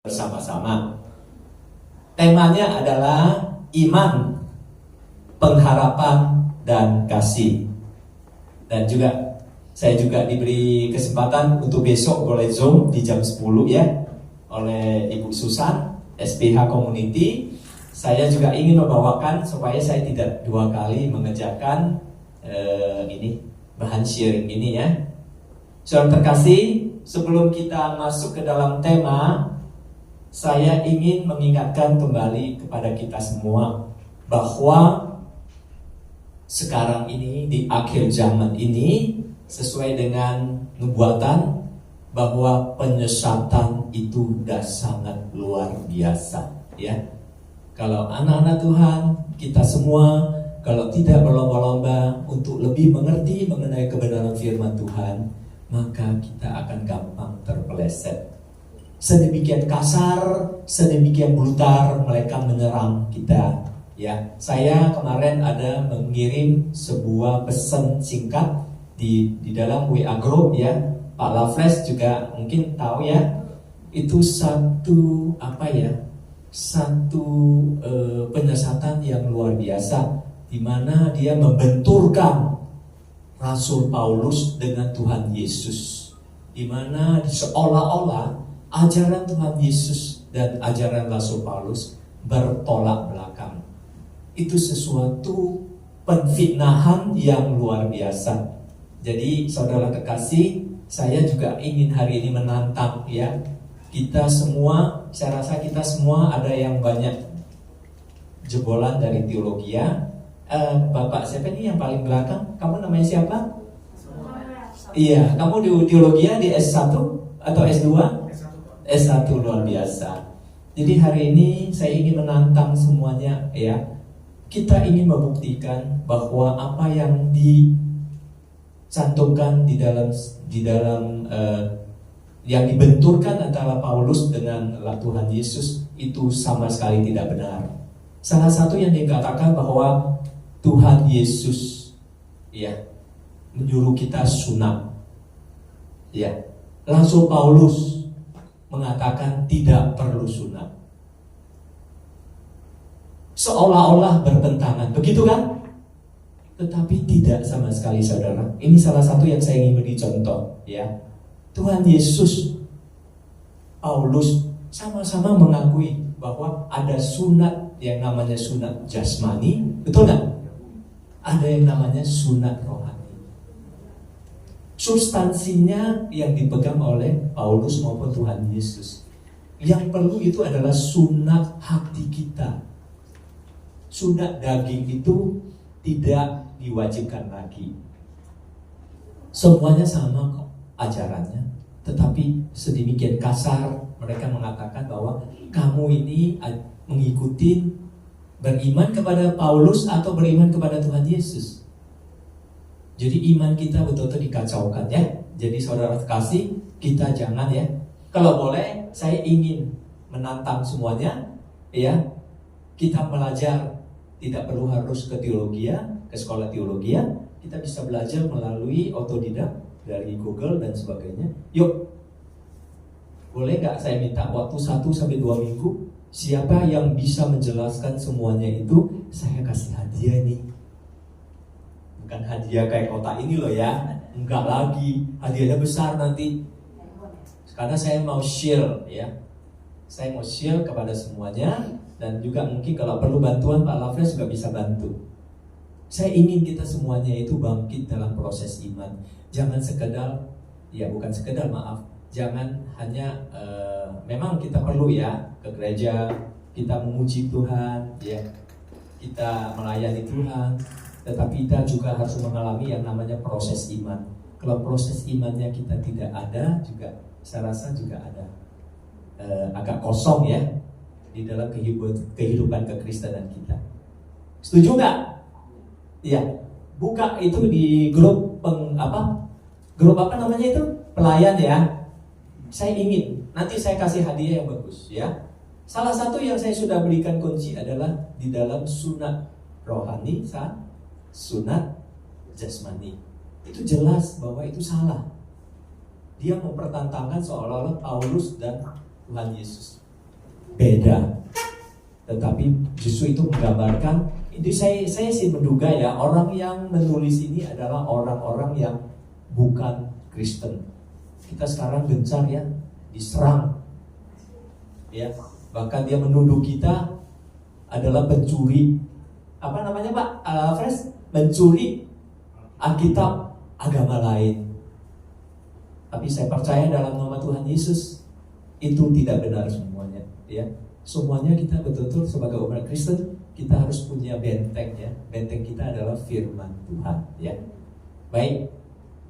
bersama-sama. Temanya adalah iman, pengharapan, dan kasih. Dan juga saya juga diberi kesempatan untuk besok boleh Zoom di jam 10 ya oleh Ibu Susan SPH Community. Saya juga ingin membawakan supaya saya tidak dua kali mengerjakan ini bahan sharing ini ya. Saudara terkasih, sebelum kita masuk ke dalam tema, saya ingin mengingatkan kembali kepada kita semua bahwa sekarang ini di akhir zaman ini sesuai dengan nubuatan bahwa penyesatan itu sudah sangat luar biasa ya. Kalau anak-anak Tuhan, kita semua kalau tidak berlomba-lomba untuk lebih mengerti mengenai kebenaran firman Tuhan, maka kita akan gampang terpeleset. Sedemikian kasar, sedemikian brutal mereka menyerang kita. Ya, saya kemarin ada mengirim sebuah pesan singkat di dalam WA group ya. Pak Lafles juga mungkin tahu ya. Itu satu penyesatan yang luar biasa, di mana dia membenturkan Rasul Paulus dengan Tuhan Yesus, di mana seolah-olah ajaran Tuhan Yesus dan ajaran Rasul Paulus bertolak belakang. Itu sesuatu penfitnahan yang luar biasa. Jadi saudara kekasih, saya juga ingin hari ini menantang ya. Kita semua, saya rasa kita semua ada yang banyak jebolan dari teologi ya. Bapak siapa ini yang paling belakang? Kamu namanya siapa? Iya, kamu di teologi di S1 atau S2? S1 luar biasa. Jadi hari ini saya ingin menantang semuanya ya. Kita ingin membuktikan bahwa apa yang dicantumkan di dalam yang dibenturkan antara Paulus dengan Tuhan Yesus itu sama sekali tidak benar. Salah satu yang dikatakan bahwa Tuhan Yesus ya menyuruh kita sunat. Ya. Rasul Paulus mengatakan tidak perlu sunat. Seolah-olah bertentangan, begitu kan? Tetapi tidak sama sekali saudara. Ini salah satu yang saya ingin beri contoh ya. Tuhan Yesus, Paulus sama-sama mengakui bahwa ada sunat yang namanya sunat jasmani, betul nggak? Ada yang namanya sunat rohani. Substansinya yang dipegang oleh Paulus maupun Tuhan Yesus. Yang perlu itu adalah sunat hati kita. Sunat daging itu tidak diwajibkan lagi. Semuanya sama kok ajarannya, tetapi sedemikian kasar mereka mengatakan bahwa kamu ini mengikuti beriman kepada Paulus atau beriman kepada Tuhan Yesus. Jadi iman kita betul-betul dikacaukan ya. Jadi saudara kasih, kita jangan ya. Kalau boleh, saya ingin menantang semuanya ya. Kita belajar, tidak perlu harus ke teologi ya, ke sekolah teologi ya. Kita bisa belajar melalui otodidak dari Google dan sebagainya. Yuk, boleh gak saya minta waktu 1-2 minggu? Siapa yang bisa menjelaskan semuanya itu, saya kasih hadiah nih. Bukan hadiah kayak kotak ini loh ya. Enggak lagi, hadiahnya besar nanti. Karena saya mau share ya. Saya mau share kepada semuanya. Dan juga mungkin kalau perlu bantuan Pak Lafres juga bisa bantu. Saya ingin kita semuanya itu bangkit dalam proses iman. Jangan sekedar, ya bukan sekedar maaf, jangan hanya memang kita perlu ya ke gereja, kita memuji Tuhan, ya kita melayani Tuhan, tetapi kita juga harus mengalami yang namanya proses iman. Kalau proses imannya kita tidak ada, juga saya rasa juga ada agak kosong ya di dalam kehidupan kekristenan kita. Setuju nggak? Iya. Buka itu di grup grup apa namanya itu? Pelayan ya. Saya ingin nanti saya kasih hadiah yang bagus ya. Salah satu yang saya sudah berikan kunci adalah di dalam sunat rohani, sunat jasmani. Itu jelas bahwa itu salah. Dia mempertentangkan seolah-olah Paulus dan Tuhan Yesus. beda. Tetapi justru itu menggambarkan, itu saya sih menduga ya, orang yang menulis ini adalah orang-orang yang bukan Kristen. Kita sekarang gencar ya, diserang ya, bahkan dia menuduh kita adalah pencuri, apa namanya Pak Alfres, mencuri Alkitab agama lain. Tapi saya percaya dalam nama Tuhan Yesus itu tidak benar semuanya ya. Semuanya kita betul-betul sebagai umat Kristen kita harus punya benteng ya. Benteng kita adalah firman Tuhan ya. Baik,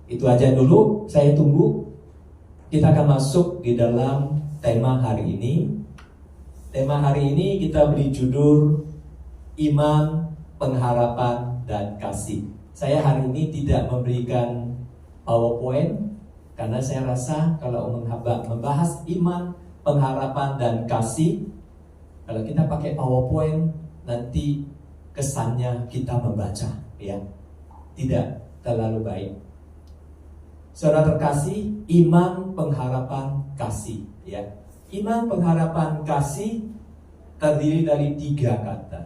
itu aja dulu, saya tunggu. Kita akan masuk di dalam tema hari ini. Tema hari ini kita beri judul Iman, Pengharapan, dan Kasih. Saya hari ini tidak memberikan PowerPoint karena saya rasa kalau membahas iman, pengharapan, dan kasih, kalau kita pakai PowerPoint nanti kesannya kita membaca ya, tidak terlalu baik. Saudara terkasih, iman, pengharapan, kasih ya. Iman, pengharapan, kasih terdiri dari 3 kata.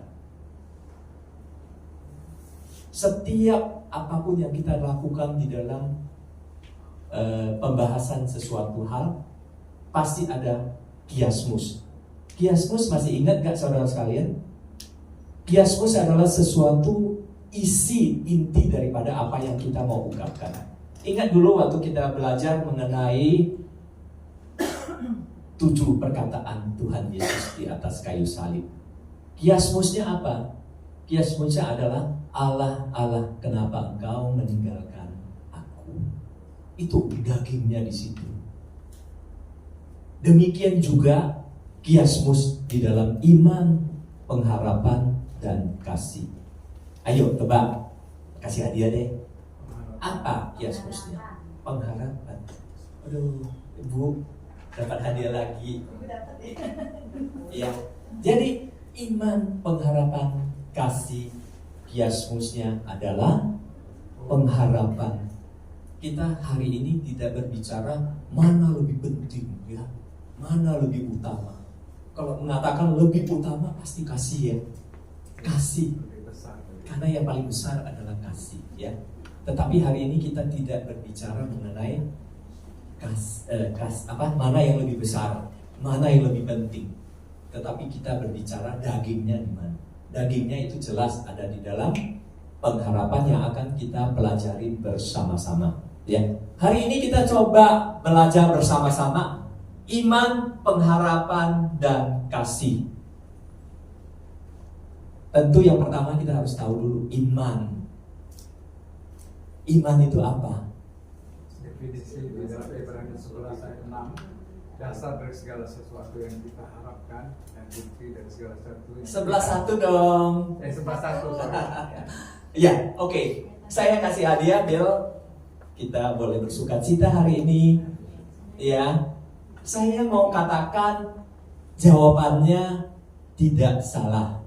Setiap apapun yang kita lakukan di dalam pembahasan sesuatu hal, pasti ada kiasmus. Kiasmus masih ingat gak saudara sekalian? Kiasmus adalah sesuatu isi inti daripada apa yang kita mau ungkapkan. Ingat dulu waktu kita belajar mengenai 7 perkataan Tuhan Yesus di atas kayu salib. Kiasmusnya apa? Kiasmusnya adalah Allah, Allah, kenapa engkau meninggalkan aku? Itu dagingnya di situ. Demikian juga kiasmus di dalam iman, pengharapan, dan kasih. Ayo tebak, kasih hadiah deh. Apa kiasmusnya? Pengharapan. Aduh, Ibu dapat hadiah lagi. Ya, jadi iman, pengharapan, kasih, kiasmusnya adalah pengharapan. Kita hari ini tidak berbicara mana lebih penting ya, mana lebih utama. Kalau mengatakan lebih utama pasti kasih ya, kasih. Karena yang paling besar adalah kasih ya. Tetapi hari ini kita tidak berbicara mengenai mana yang lebih besar, mana yang lebih penting. Tetapi kita berbicara dagingnya di mana. Dagingnya itu jelas ada di dalam pengharapan yang akan kita pelajari bersama-sama. Ya, hari ini kita coba belajar bersama-sama iman, pengharapan, dan kasih. Tentu yang pertama kita harus tahu dulu iman. Iman itu apa? Definisi di dalam Ibrani 11 ayat 6, dasar dari segala sesuatu yang kita harapkan dan bukti dari segala sesuatu yang 11:1 dong. 11:1 sorry. Ya, oke. Saya kasih hadiah, Bill. Kita boleh bersukacita hari ini. Ya. Saya mau katakan jawabannya tidak salah,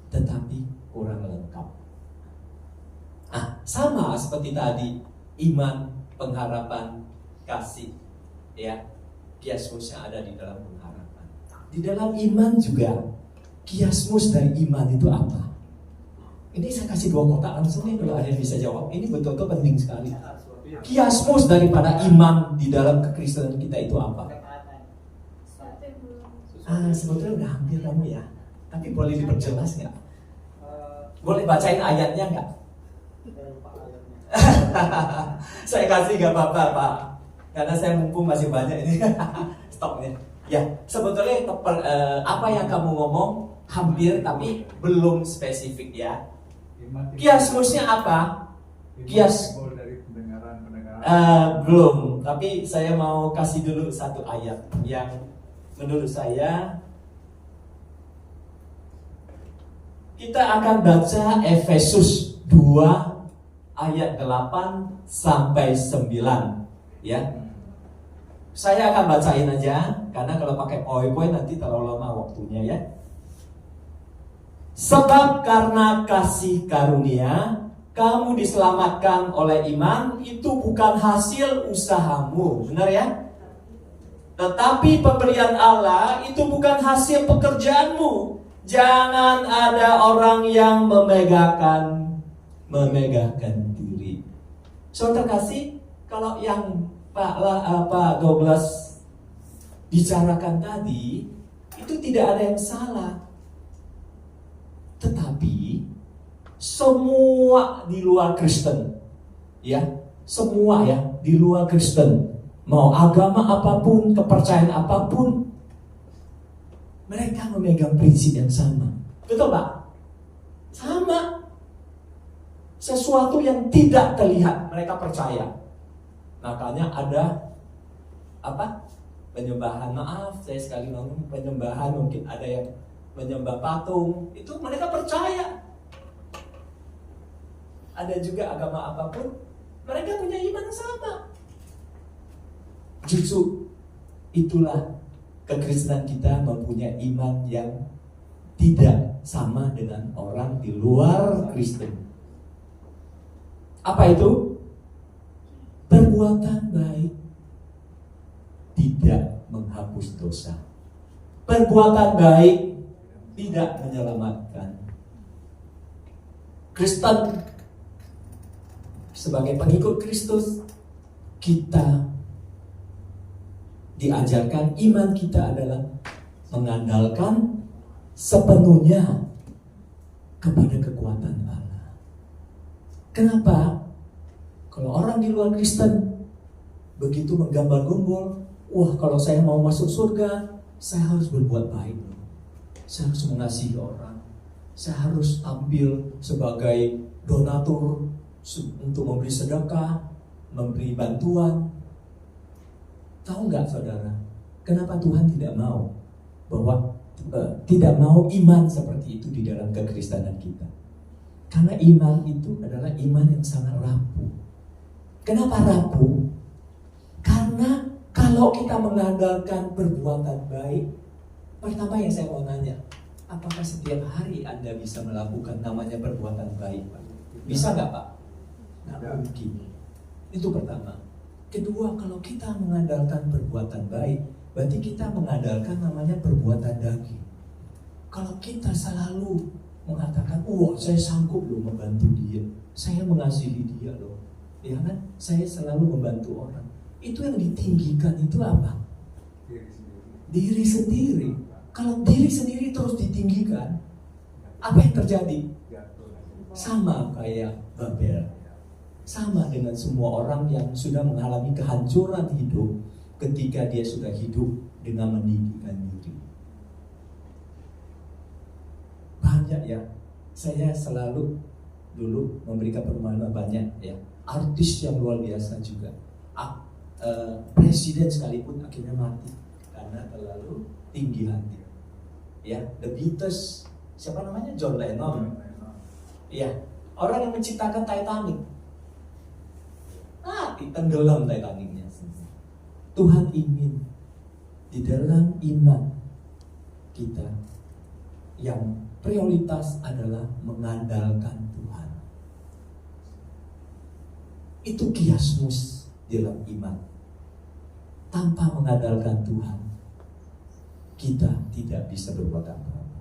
tetapi kurang lengkap. Sama seperti tadi, iman, pengharapan, kasih. Ya. Kiasmusnya ada di dalam pengharapan. Di dalam iman juga, kiasmus dari iman itu apa? Ini saya kasih 2 kotak langsung nih kalau ada yang bisa jawab. Ini betul-betul penting sekali. Kiasmus daripada iman di dalam kekristenan kita itu apa? Sebetulnya udah hampir kamu ya. Tapi boleh diperjelas nggak? Boleh bacain ayatnya nggak? Saya kasih nggak apa-apa Pak. Karena saya mumpung masih banyak ini stoknya. Ya, sebetulnya apa yang kamu ngomong hampir tapi belum spesifik ya. Kiasmusnya apa? Kias dari pendengaran. Belum, tapi saya mau kasih dulu satu ayat yang menurut saya kita akan baca Efesus 2 ayat 8 sampai 9 ya. Saya akan bacain aja karena kalau pakai PowerPoint nanti terlalu lama waktunya ya. Sebab karena kasih karunia kamu diselamatkan oleh iman, itu bukan hasil usahamu, benar ya? Tetapi pemberian Allah itu bukan hasil pekerjaanmu. Jangan ada orang yang memegahkan diri. Saudara kasih, kalau yang Pak Douglas bicarakan tadi, itu tidak ada yang salah. Tetapi semua di luar Kristen, ya, semua ya di luar Kristen, mau agama apapun, kepercayaan apapun, mereka memegang prinsip yang sama. Betul Pak? Sama. Sesuatu yang tidak terlihat mereka percaya. Makanya ada apa? Penyembahan, maaf saya sekali ngomong penyembahan, mungkin ada yang menyembah patung, itu mereka percaya. Ada juga agama apapun, mereka punya iman yang sama. Justru itulah kekristenan kita mempunyai iman yang tidak sama dengan orang di luar Kristen. Apa itu? Perbuatan baik tidak menghapus dosa. Perbuatan baik tidak menyelamatkan. Kristen sebagai pengikut Kristus, kita diajarkan iman kita adalah mengandalkan sepenuhnya kepada kekuatan Allah. Kenapa? Kalau orang di luar Kristen begitu menggambar-gumbul, wah kalau saya mau masuk surga, saya harus berbuat baik. Saya harus mengasihi orang. Saya harus tampil sebagai donatur untuk memberi sedekah, memberi bantuan. Tahu nggak saudara, kenapa Tuhan tidak mau bahwa tidak mau iman seperti itu di dalam kekristenan kita? Karena iman itu adalah iman yang sangat rapuh. Kenapa rapuh? Karena kalau kita mengandalkan perbuatan baik, pertama yang saya mau nanya, apakah setiap hari Anda bisa melakukan namanya perbuatan baik, Pak? Bisa nggak, Pak? Nggak mungkin. Itu pertama. Kedua, kalau kita mengandalkan perbuatan baik, berarti kita mengandalkan namanya perbuatan daging. Kalau kita selalu mengatakan, wah saya sanggup loh membantu dia, saya mengasihi dia loh, ya kan? Saya selalu membantu orang. Itu yang ditinggikan itu apa? Diri sendiri. Kalau diri sendiri terus ditinggikan, apa yang terjadi? Sama kayak Babel. Sama dengan semua orang yang sudah mengalami kehancuran hidup ketika dia sudah hidup dengan meninggikan diri. Banyak ya, saya selalu dulu memberikan perumahan banyak ya, artis yang luar biasa juga, presiden sekalipun akhirnya mati karena terlalu tinggi hati. Ya, The Beatles, siapa namanya? John Lennon. Ya, orang yang menciptakan Titanic. Tenggelam Titanicnya. Tuhan ingin di dalam iman kita yang prioritas adalah mengandalkan Tuhan. Itu kiasmus dalam iman. Tanpa mengandalkan Tuhan, kita tidak bisa berbuat apa-apa.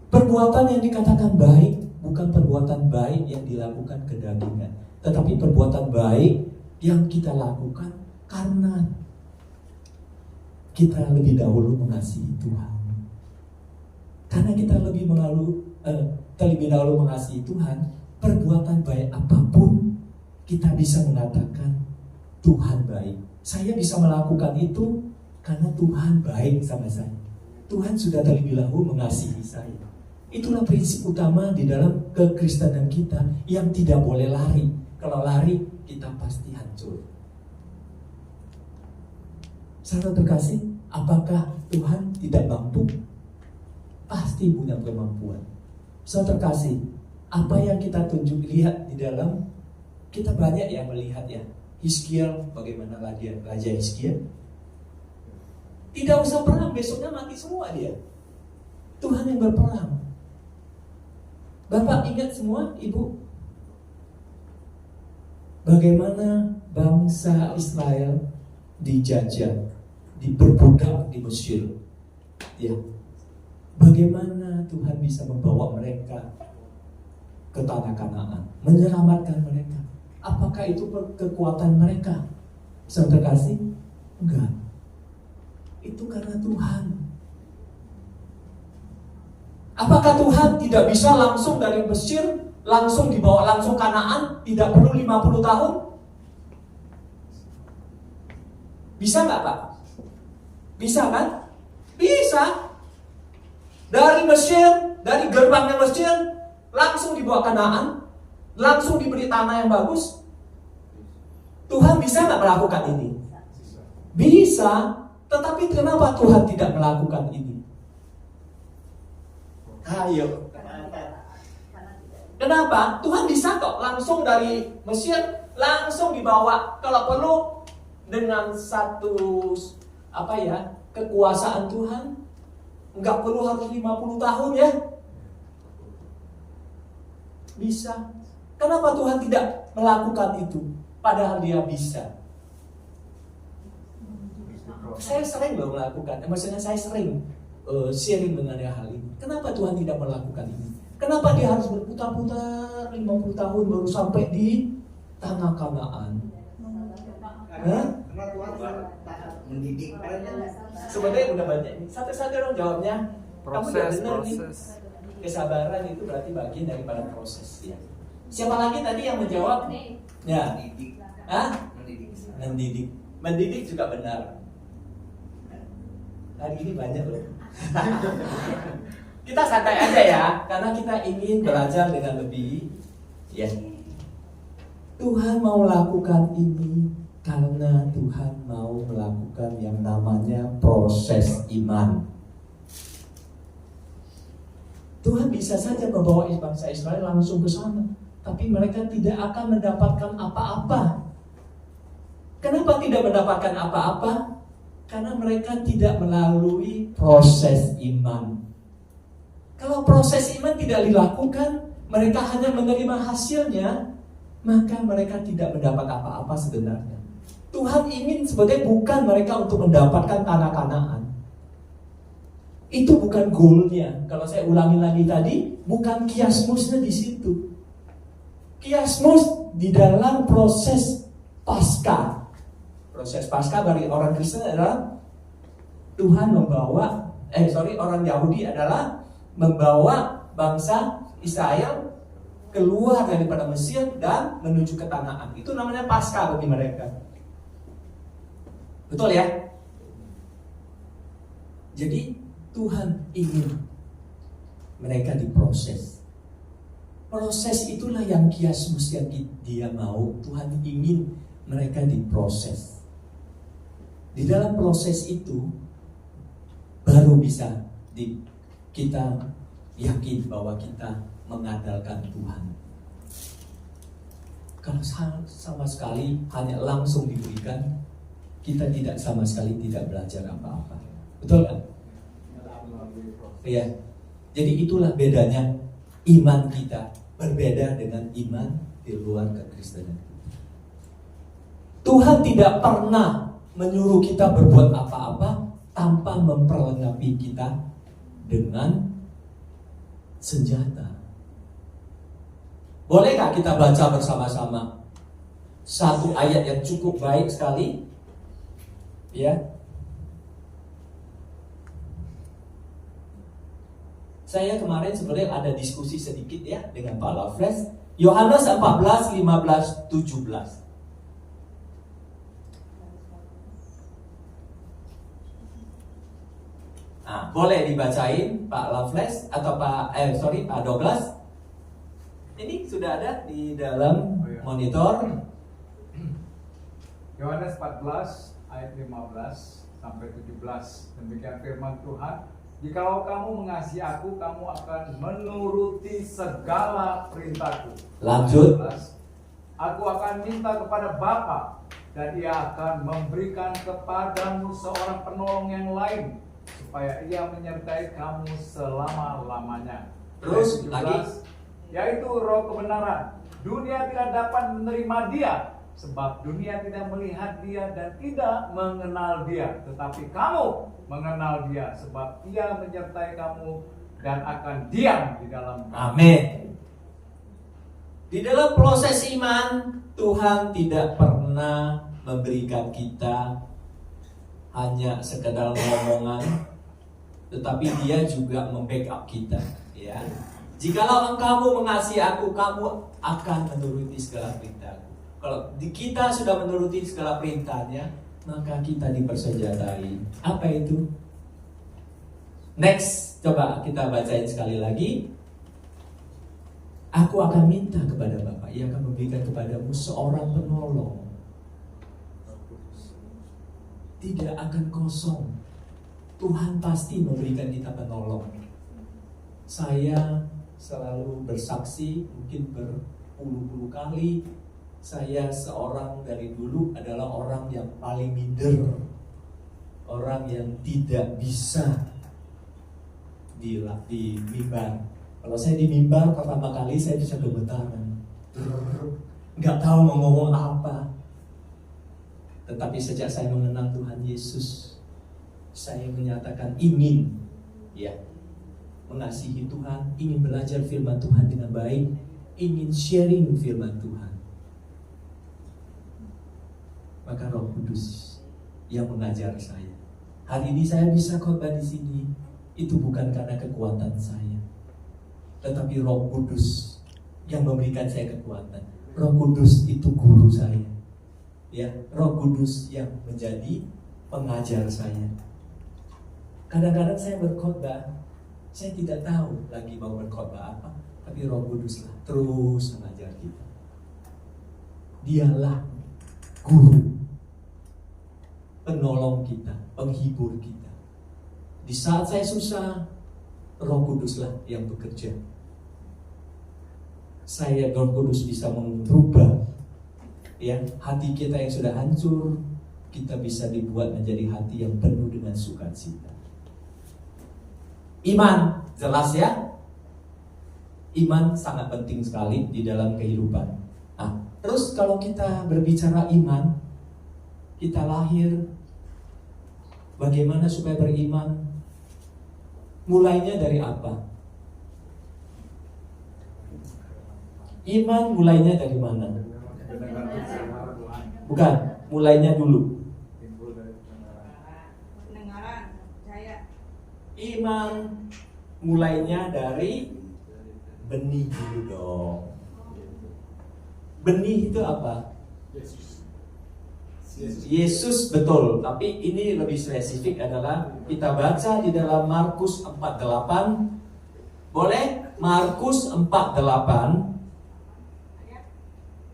Perbuatan yang dikatakan baik bukan perbuatan baik yang dilakukan kedagingan, tetapi perbuatan baik yang kita lakukan karena kita lebih dahulu mengasihi Tuhan. Karena kita terlebih dahulu mengasihi Tuhan, perbuatan baik apapun kita bisa mengatakan Tuhan baik. Saya bisa melakukan itu karena Tuhan baik sama saya. Tuhan sudah terlebih dahulu mengasihi saya. Itulah prinsip utama di dalam kekristenan kita yang tidak boleh lari. Kalau lari, kita pasti hancur. Saudara terkasih, apakah Tuhan tidak mampu? Pasti punya kemampuan. Saudara terkasih, apa yang kita lihat di dalam, kita banyak yang melihat ya, Hizkiel, bagaimana Raja Hizkiel. Tidak usah perang, besoknya mati semua dia. Tuhan yang berperang. Bapak ingat semua, Ibu? Bagaimana bangsa Israel dijajah, diperbudak di Mesir. Ya, bagaimana Tuhan bisa membawa mereka ke tanah Kanaan, menyelamatkan mereka? Apakah itu kekuatan mereka? Saudara kasih? Enggak. Itu karena Tuhan. Apakah Tuhan tidak bisa langsung dari Mesir langsung dibawa langsung Kanaan, tidak perlu 50 tahun? Bisa nggak, Pak? Bisa kan? Bisa. Dari Mesir, dari gerbangnya Mesir, langsung dibawa Kanaan, langsung diberi tanah yang bagus. Tuhan bisa nggak melakukan ini? Bisa. Tetapi kenapa Tuhan tidak melakukan ini? Ayo. Kenapa? Tuhan bisa kok langsung dari Mesir langsung dibawa, kalau perlu dengan satu kekuasaan Tuhan, nggak perlu harus 50 tahun ya. Bisa. Kenapa Tuhan tidak melakukan itu? Padahal Dia bisa. Saya sering loh melakukan, maksudnya saya sering sharing mengenai hal ini. Kenapa Tuhan tidak melakukan ini? Kenapa Dia harus berputar-putar 50 tahun baru sampai di tanah Kanaan? Karena Tuhan mendidik. Sebenarnya udah banyak ini. Satu-satu dong jawabnya. Kamu udah benar nih. Kesabaran itu berarti bagian daripada proses ya. Siapa lagi tadi yang menjawab? Ya. Mendidik. Mendidik juga benar. Hari ini banyak loh. Kita santai aja ya, karena kita ingin belajar dengan lebih. Ya. Tuhan mau lakukan ini karena Tuhan mau melakukan yang namanya proses iman. Tuhan bisa saja membawa bangsa Israel langsung ke sana, tapi mereka tidak akan mendapatkan apa-apa. Kenapa tidak mendapatkan apa-apa? Karena mereka tidak melalui proses iman. Kalau proses iman tidak dilakukan, mereka hanya menerima hasilnya, maka mereka tidak mendapat apa-apa sebenarnya. Tuhan ingin sebenarnya bukan mereka untuk mendapatkan tanah Kanaan. Itu bukan goalnya. Kalau saya ulangi lagi tadi, bukan kiasmusnya di situ. Kiasmus di dalam proses Paskah. Proses Paskah bagi orang Kristen adalah Tuhan orang Yahudi adalah membawa bangsa Israel keluar daripada Mesir dan menuju ke Kanaan. Itu namanya Paskah bagi mereka. Betul ya? Jadi Tuhan ingin mereka diproses. Proses itulah yang kiasmus yang Dia mau. Tuhan ingin mereka diproses. Di dalam proses itu baru bisa kita yakin bahwa kita mengandalkan Tuhan. Kalau sama sekali hanya langsung diberikan, kita tidak sama sekali tidak belajar apa-apa. Betul kan? Iya. Jadi itulah bedanya iman kita berbeda dengan iman di luar kekristenan. Tuhan tidak pernah menyuruh kita berbuat apa-apa tanpa memperlengkapi kita dengan senjata. Boleh gak kita baca bersama-sama satu ayat yang cukup baik sekali? Ya. Saya kemarin sebenarnya ada diskusi sedikit ya dengan Pak Lafres. Yohanes 14, 15, 17. Nah, boleh dibacain Pak Lafles atau Pak Douglas. Ini sudah ada di dalam monitor. Yohanes 14 ayat 15 sampai 17. Demikian firman Tuhan, "Jikalau kamu mengasihi aku, kamu akan menuruti segala perintahku." Lanjut. "Aku akan minta kepada Bapa, dan Ia akan memberikan kepadamu seorang penolong yang lain, supaya Ia menyertai kamu selama-lamanya." Terus lagi, yaitu Roh kebenaran. Dunia tidak dapat menerima Dia, sebab dunia tidak melihat Dia dan tidak mengenal Dia. Tetapi kamu mengenal Dia, sebab Ia menyertai kamu dan akan diam di dalam kamu. Amin. Di dalam proses iman, Tuhan tidak pernah memberikan kita hanya sekedar ngomongan, tetapi Dia juga membackup kita, ya. Jikalau engkau mengasihi aku, kamu akan menuruti segala perintahku. Kalau kita sudah menuruti segala perintahnya, maka kita dipersenjatai. Apa itu? Next, coba kita bacain sekali lagi. Aku akan minta kepada Bapa, Ia akan memberikan kepadamu seorang penolong. Tidak akan kosong. Tuhan pasti memberikan kita penolong. Saya selalu bersaksi, mungkin berpuluh-puluh kali, saya seorang dari dulu adalah orang yang paling minder, orang yang tidak bisa di mimbar. Kalau saya di mimbar pertama kali saya bisa gemetaran, nggak tahu mau ngomong apa. Tetapi sejak saya mengenal Tuhan Yesus, saya menyatakan ingin, ya, mengasihi Tuhan, ingin belajar firman Tuhan dengan baik, ingin sharing firman Tuhan. Maka Roh Kudus yang mengajar saya. Hari ini saya bisa khotbah di sini, itu bukan karena kekuatan saya, tetapi Roh Kudus yang memberikan saya kekuatan. Roh Kudus itu guru saya, ya. Roh Kudus yang menjadi pengajar saya. Kadang-kadang saya berkhotbah, saya tidak tahu lagi mau berkhotbah apa, tapi Roh Kudus lah terus mengajar kita. Dialah guru, penolong kita, penghibur kita. Di saat saya susah, Roh Kuduslah yang bekerja. Roh Kudus bisa merubah, ya, hati kita yang sudah hancur, kita bisa dibuat menjadi hati yang penuh dengan sukacita. Iman, jelas ya? Iman sangat penting sekali di dalam kehidupan. Nah, terus kalau kita berbicara iman, kita lahir, bagaimana supaya beriman? Mulainya dari apa? Iman mulainya dari mana? Bukan, mulainya dulu. Pendengaran, percaya. Iman mulainya dari benih dulu dong. Benih itu apa? Yesus, betul, tapi ini lebih spesifik adalah kita baca di dalam Markus 4:8. Boleh? Markus 4:8.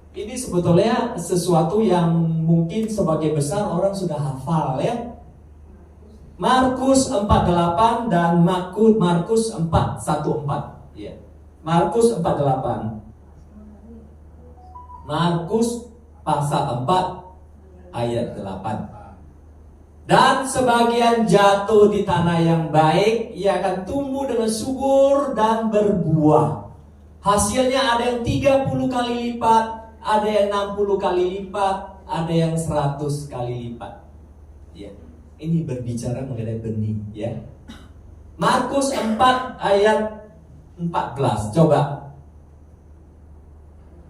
Ini sebetulnya sesuatu yang mungkin sebagai besar orang sudah hafal, ya. Markus 4:8 dan Markus 4:1-4. Ya. Markus 4:8. Markus pasal 4 ayat 8. Dan sebagian jatuh di tanah yang baik, ia akan tumbuh dengan subur dan berbuah. Hasilnya ada yang 30 kali lipat, ada yang 60 kali lipat, ada yang 100 kali lipat. Ya. Ini berbicara mengenai benih, ya. Markus 4 ayat 14. Coba.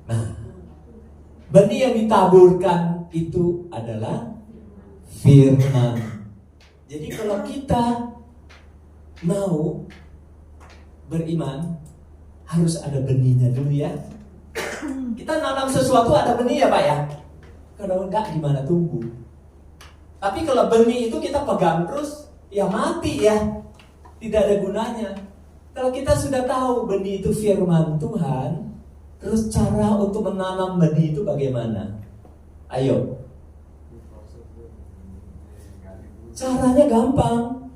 Nah, benih yang ditaburkan itu adalah firman. Jadi kalau kita mau beriman, harus ada benihnya dulu, ya. Kita nanam sesuatu ada benih, ya Pak, ya. Kalau enggak gimana tumbuh? Tapi kalau benih itu kita pegang terus, ya mati, ya. Tidak ada gunanya. Kalau kita sudah tahu benih itu firman Tuhan, terus cara untuk menanam benih itu bagaimana? Ayo. Caranya gampang.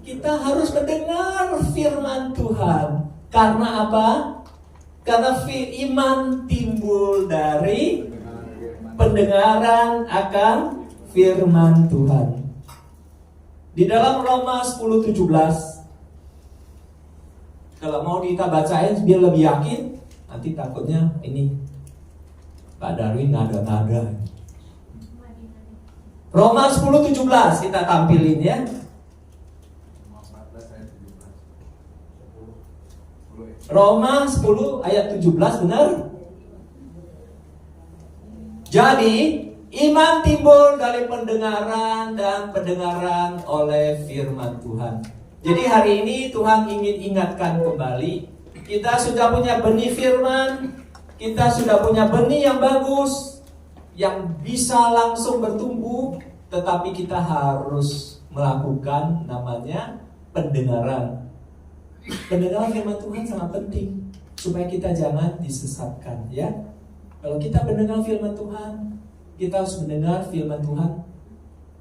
Kita harus mendengar firman Tuhan. Karena apa? Karena iman timbul dari pendengaran akan firman Tuhan. Di dalam Roma 10:17, kalau mau kita bacain biar lebih yakin, nanti takutnya ini Pak Darwin nada-nada. Roma 10:17 kita tampilin, ya. Roma 10 ayat 17, benar? Jadi iman timbul dari pendengaran dan pendengaran oleh firman Tuhan. Jadi hari ini Tuhan ingin ingatkan kembali, kita sudah punya benih firman, kita sudah punya benih yang bagus, yang bisa langsung bertumbuh, tetapi kita harus melakukan namanya pendengaran. Pendengaran firman Tuhan sangat penting supaya kita jangan disesatkan, ya. Kalau kita mendengar firman Tuhan, kita harus mendengar firman Tuhan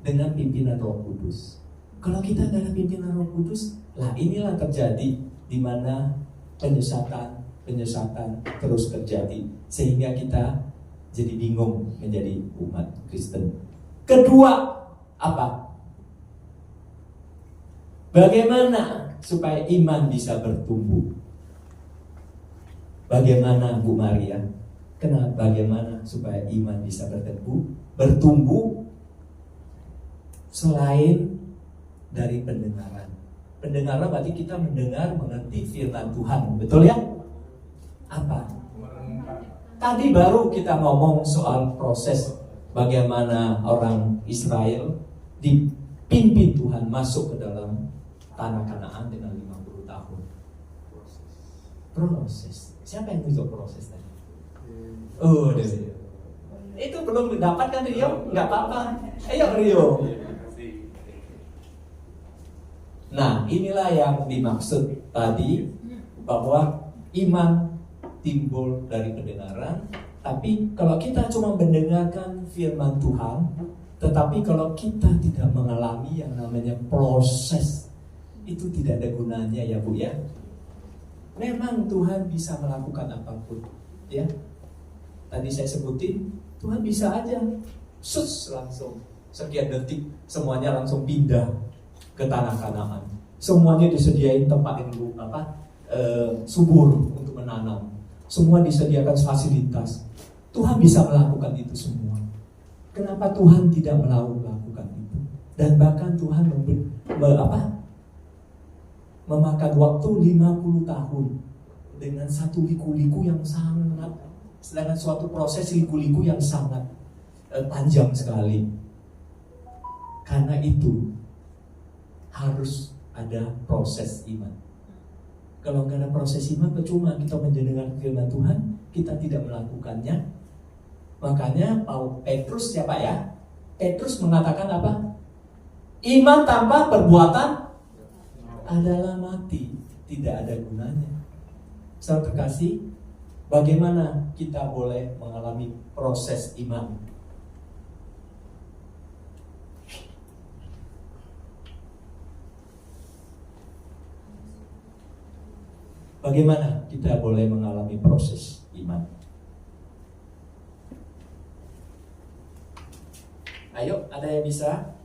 dengan pimpinan Roh Kudus. Kalau kita nggak ada pimpinan Roh Kudus, lah inilah terjadi di mana penyesatan terus terjadi sehingga kita jadi bingung menjadi umat Kristen. Kedua, apa? Bagaimana supaya iman bisa bertumbuh? Bagaimana Bu Maria? Bagaimana supaya iman bisa bertumbuh selain dari pendengaran? Pendengaran berarti kita mendengar, mengerti firman Tuhan, betul ya? Apa? Tadi baru kita ngomong soal proses bagaimana orang Israel dipimpin Tuhan masuk ke dalam tanah Kanaan dengan 50 tahun. Proses. Siapa yang tunjuk proses tadi? Oh, itu belum didapatkan Rio? Nggak apa-apa. Ayo Rio. Nah, inilah yang dimaksud tadi, bahwa iman timbul dari pendengaran. Tapi kalau kita cuma mendengarkan firman Tuhan, tetapi kalau kita tidak mengalami yang namanya proses, itu tidak ada gunanya ya Bu ya. Memang Tuhan bisa melakukan apapun, ya. Tadi saya sebutin, Tuhan bisa aja langsung sekian detik semuanya langsung pindah ke tanah Kanaan. Semuanya disediain tempat yang subur untuk menanam. Semua disediakan fasilitas. Tuhan bisa melakukan itu semua. Kenapa Tuhan tidak melakukan itu? Dan bahkan Tuhan memakan waktu 50 tahun dengan satu liku-liku yang sangat, sedangkan suatu proses liku-liku yang sangat panjang sekali. Karena itu harus ada proses iman. Kalau nggak ada proses iman, percuma kita mendengar firman Tuhan, kita tidak melakukannya. Makanya Petrus siapa ya? Petrus mengatakan apa? Iman tanpa perbuatan adalah mati, tidak ada gunanya. Saudara terkasih, bagaimana kita boleh mengalami proses iman? Bagaimana kita boleh mengalami proses iman? Ayo, ada yang bisa?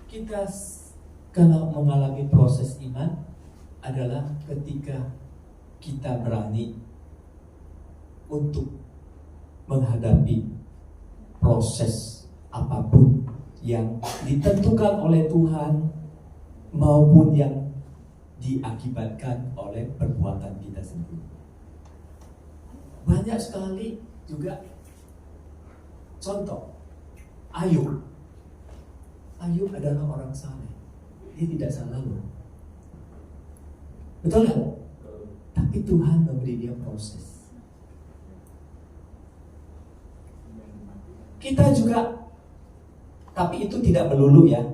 Kita kalau mengalami proses iman adalah ketika kita berani untuk menghadapi proses apapun yang ditentukan oleh Tuhan maupun yang diakibatkan oleh perbuatan kita sendiri. Banyak sekali juga contoh. Ayub adalah orang saleh. Dia tidak salah loh. Betul nggak? Tapi Tuhan memberi dia proses. Kita juga, tapi itu tidak melulu ya.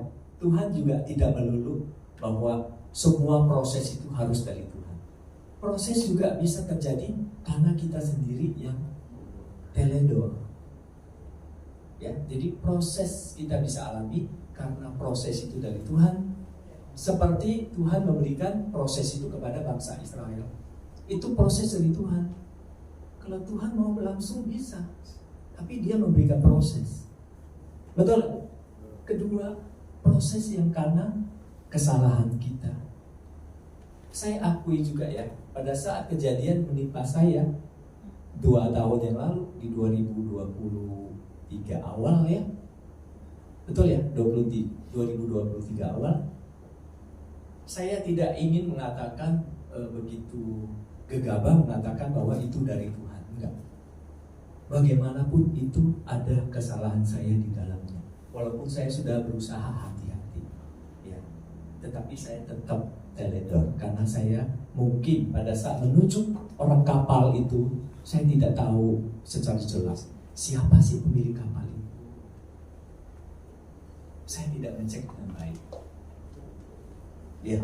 Tuhan juga tidak melulu bahwa semua proses itu harus dari Tuhan. Proses juga bisa terjadi karena kita sendiri yang teledor. Ya, jadi proses kita bisa alami karena proses itu dari Tuhan. Seperti Tuhan memberikan proses itu kepada bangsa Israel. Itu proses dari Tuhan. Kalau Tuhan mau langsung bisa, tapi Dia memberikan proses. Betul? Kedua, proses yang karena kesalahan kita. Saya akui juga ya, pada saat kejadian menimpa saya 2 tahun yang lalu di 2023 awal ya, Betul ya, 2023 awal. Saya tidak ingin mengatakan begitu gegabah mengatakan bahwa itu dari Tuhan. Enggak. Bagaimanapun itu ada kesalahan saya di dalamnya. Walaupun saya sudah berusaha hati-hati, ya, tetapi saya tetap teledor karena saya mungkin pada saat menunjuk orang kapal itu saya tidak tahu secara jelas siapa sih pemilik kapal itu. Saya tidak mengecek dengan baik, ya,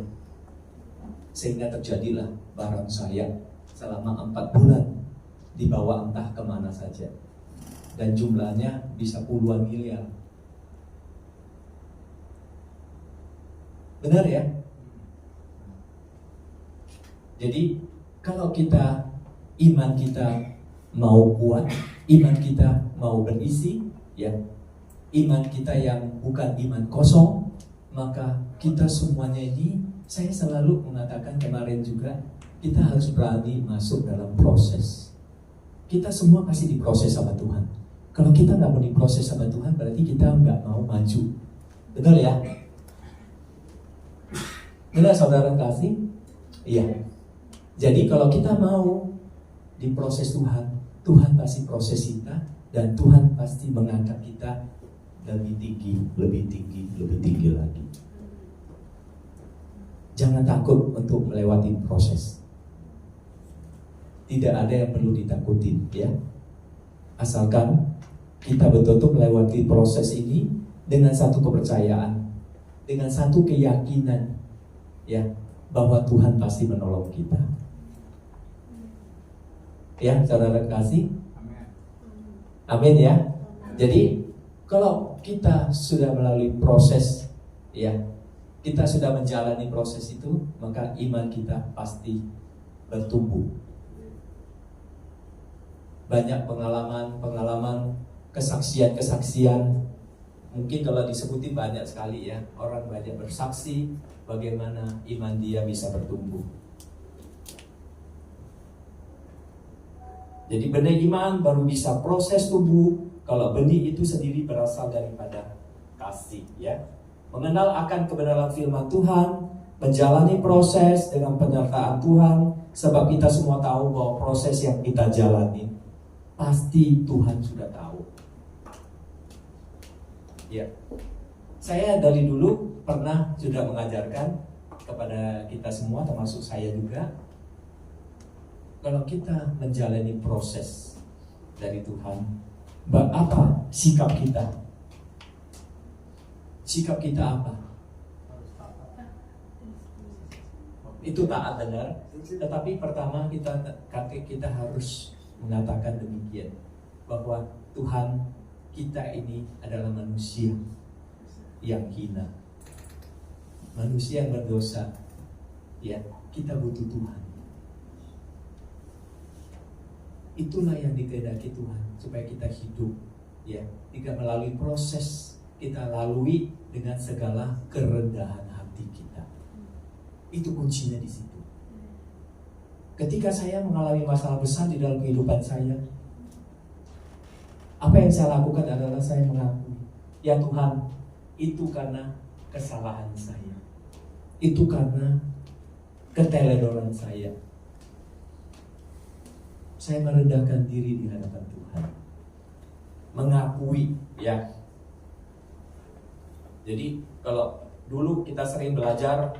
sehingga terjadilah barang saya selama 4 bulan dibawa entah kemana saja dan jumlahnya bisa puluhan miliar. Benar ya? Jadi kalau iman kita mau kuat, iman kita mau berisi, ya, iman kita yang bukan iman kosong, maka kita semuanya ini, saya selalu mengatakan kemarin juga, kita harus berani masuk dalam proses. Kita semua pasti diproses sama Tuhan. Kalau kita nggak mau diproses sama Tuhan, berarti kita nggak mau maju. Betul ya? Benar saudara kasih? Iya. Jadi kalau kita mau diproses Tuhan, Tuhan pasti proses kita dan Tuhan pasti mengangkat kita lebih tinggi, lebih tinggi, lebih tinggi lagi. Jangan takut untuk melewati proses. Tidak ada yang perlu ditakutin, ya. Asalkan kita betul-betul melewati proses ini dengan satu kepercayaan, dengan satu keyakinan, ya, bahwa Tuhan pasti menolong kita. Ya, saudara kasih. Amin. Amin ya. Jadi kalau kita sudah melalui proses, ya, kita sudah menjalani proses itu, maka iman kita pasti bertumbuh. Banyak pengalaman, kesaksian. Mungkin kalau disebutin banyak sekali ya. Orang banyak bersaksi bagaimana iman dia bisa bertumbuh. Jadi benih iman baru bisa proses tumbuh kalau benih itu sendiri berasal daripada kasih, ya. Mengenal akan kebenaran firman Tuhan, menjalani proses dengan penyertaan Tuhan, sebab kita semua tahu bahwa proses yang kita jalani pasti Tuhan sudah tahu. Ya. Saya dari dulu pernah sudah mengajarkan kepada kita semua, termasuk saya juga, kalau kita menjalani proses dari Tuhan, apa sikap kita? Sikap kita apa? Itu taat benar. Tetapi pertama kita harus mengatakan demikian, bahwa Tuhan kita ini adalah manusia yang hina, manusia yang berdosa. Ya, kita butuh Tuhan. Itulah yang dikehendaki Tuhan, supaya kita hidup, ya, jika melalui proses kita lalui dengan segala kerendahan hati kita. Itu kuncinya di situ. Ketika saya mengalami masalah besar di dalam kehidupan saya, apa yang saya lakukan adalah saya mengakui, ya Tuhan, itu karena kesalahan saya, itu karena keteledoran saya. Saya merendahkan diri di hadapan Tuhan, mengakui, ya. Jadi kalau dulu kita sering belajar,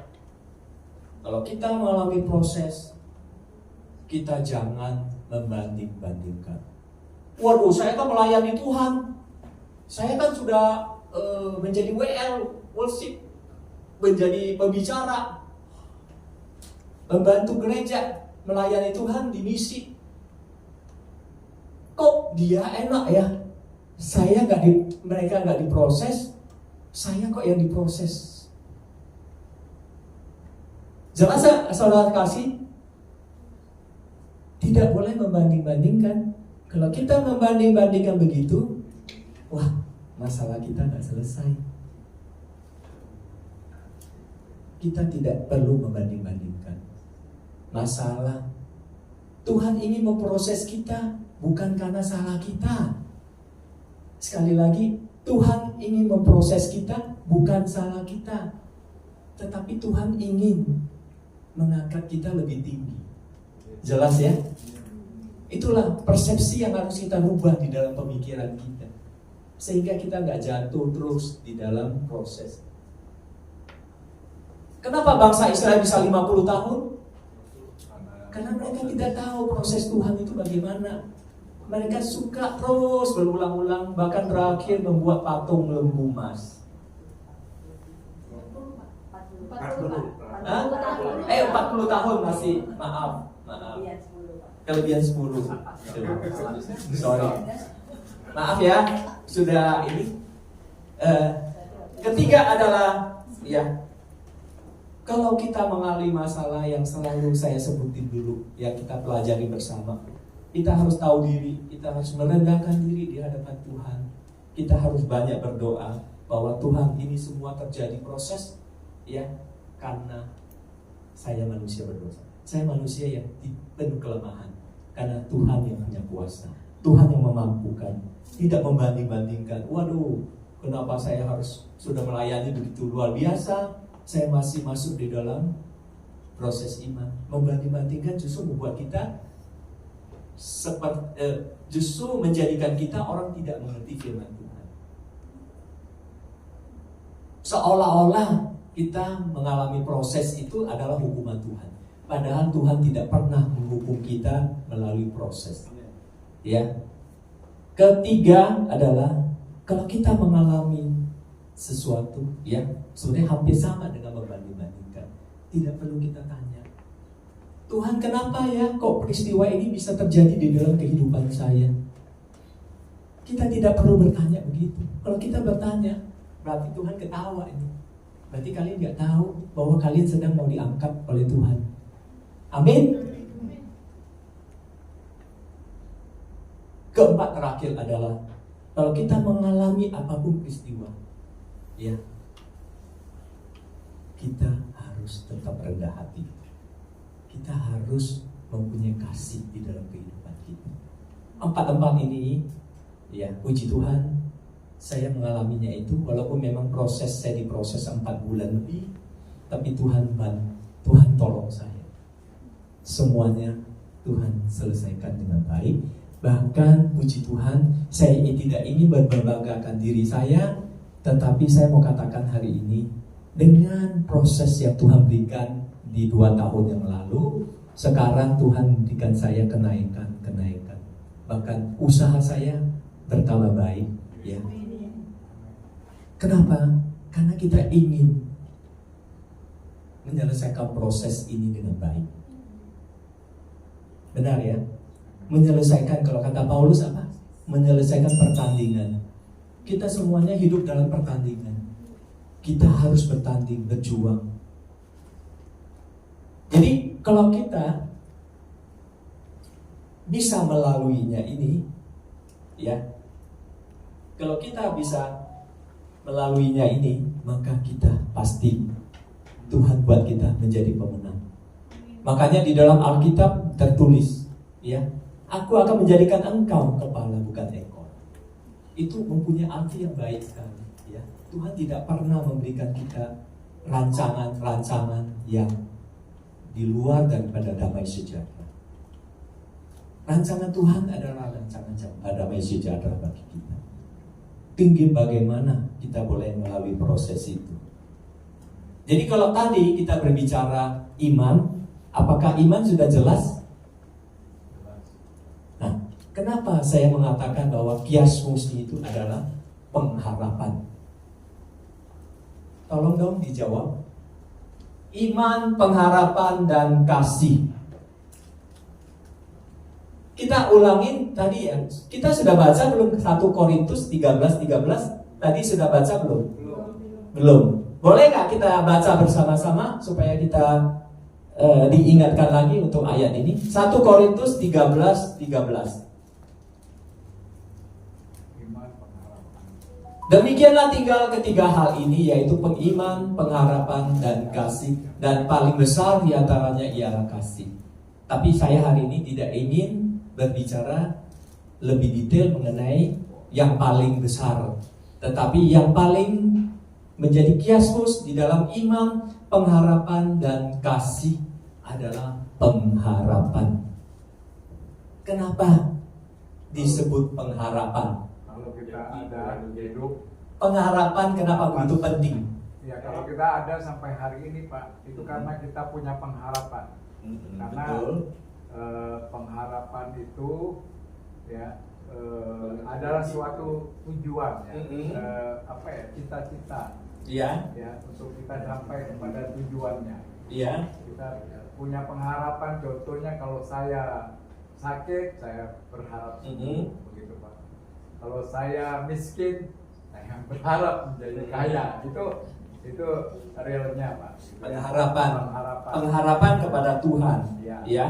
kalau kita mengalami proses, kita jangan membanding-bandingkan. Waduh, saya kan melayani Tuhan, saya kan sudah menjadi WL, worship, menjadi pembicara, membantu gereja, melayani Tuhan di misi. Kok dia enak ya? Mereka nggak diproses, saya kok yang diproses. Jelas ya, saudara kasih? Tidak boleh membanding-bandingkan. Kalau kita membanding-bandingkan begitu, wah, masalah kita nggak selesai. Kita tidak perlu membanding-bandingkan masalah. Tuhan ingin memproses kita, bukan karena salah kita. Sekali lagi, Tuhan ingin memproses kita, bukan salah kita. Tetapi Tuhan ingin mengangkat kita lebih tinggi. Jelas ya? Itulah persepsi yang harus kita rubah di dalam pemikiran kita, sehingga kita nggak jatuh terus di dalam proses. Kenapa bangsa Israel bisa 50 tahun? Karena mereka tidak tahu proses Tuhan itu bagaimana. Mereka suka terus berulang-ulang, bahkan terakhir membuat patung lembu emas. 40 tahun masih, maaf. Kelebihan 10. Sorry. Maaf ya, sudah ini. Ketiga adalah kalau kita mengalami masalah yang selalu saya sebutin dulu, yang kita pelajari bersama, kita harus tahu diri, kita harus merendahkan diri di hadapan Tuhan. Kita harus banyak berdoa bahwa Tuhan, ini semua terjadi proses karena saya manusia berdosa. Saya manusia yang penuh kelemahan, karena Tuhan yang punya kuasa, Tuhan yang memampukan. Tidak membanding-bandingkan, waduh, kenapa saya harus sudah melayani begitu luar biasa, saya masih masuk di dalam proses iman. Membanding-bandingkan justru membuat kita justru menjadikan kita orang tidak mengerti firman Tuhan. Seolah-olah kita mengalami proses itu adalah hukuman Tuhan. Padahal Tuhan tidak pernah menghukum kita melalui proses. Ketiga adalah kalau kita mengalami sesuatu sebenarnya hampir sama dengan membanding-bandingkan. Tidak perlu kita tanya, Tuhan, kenapa kok peristiwa ini bisa terjadi di dalam kehidupan saya? Kita tidak perlu bertanya begitu. Kalau kita bertanya, berarti Tuhan ketawa ini. Berarti kalian nggak tahu bahwa kalian sedang mau diangkat oleh Tuhan. Amin. Keempat terakhir adalah kalau kita mengalami apapun peristiwa, kita harus tetap rendah hati. Kita harus mempunyai kasih di dalam kehidupan kita. Empat ini, puji Tuhan, saya mengalaminya itu. Walaupun memang saya diproses 4 bulan lebih, tapi Tuhan tolong saya. Semuanya Tuhan selesaikan dengan baik. Bahkan puji Tuhan, saya tidak ingin membanggakan diri saya, tetapi saya mau katakan hari ini, dengan proses yang Tuhan berikan di 2 tahun yang lalu, sekarang Tuhan berikan saya kenaikan. Bahkan usaha saya bertambah baik. Kenapa? Karena kita ingin menyelesaikan proses ini dengan baik. Benar ya? Menyelesaikan, kalau kata Paulus apa? Menyelesaikan pertandingan. Kita semuanya hidup dalam pertandingan. Kita harus bertanding, berjuang. Jadi kalau kita bisa melaluinya ini, kalau kita bisa melaluinya ini, maka kita pasti Tuhan buat kita menjadi pemenang. Makanya di dalam Alkitab tertulis, aku akan menjadikan engkau kepala bukan ekor. Itu mempunyai arti yang baik sekali. Tuhan tidak pernah memberikan kita rancangan-rancangan yang di luar daripada damai sejahtera. Rancangan Tuhan adalah rancangan damai sejahtera bagi kita. Tinggi bagaimana kita boleh melalui proses itu. Jadi kalau tadi kita berbicara iman, apakah iman sudah jelas? Nah, kenapa saya mengatakan bahwa kias musti itu adalah pengharapan? Tolong dong dijawab. Iman, pengharapan, dan kasih. Kita ulangin tadi kita sudah baca belum 1 Korintus 13:13? Tadi sudah baca belum? Belum. Boleh nggak kita baca bersama-sama supaya kita diingatkan lagi untuk ayat ini? 1 Korintus 13:13. Demikianlah tinggal ketiga hal ini, yaitu pengiman, pengharapan, dan kasih. Dan paling besar diantaranya ialah kasih. Tapi saya hari ini tidak ingin berbicara lebih detail mengenai yang paling besar Tetapi yang paling menjadi kiasmus di dalam iman, pengharapan, dan kasih adalah pengharapan. Kenapa disebut pengharapan? Kalau kita ada hidup, Pengharapan kenapa begitu penting? ya kalau kita ada sampai hari ini Pak, itu karena kita punya pengharapan. Karena Betul. pengharapan itu ya adalah suatu tujuan ya, cita-cita Iya, ya untuk kita sampai kepada tujuannya. iya. Kita punya pengharapan, contohnya kalau saya sakit, saya berharap sembuh, begitu Pak. Kalau saya miskin, saya berharap menjadi kaya. Itu realnya Pak. Pengharapan. Pengharapan. Pengharapan kepada Tuhan. Ya. Ya.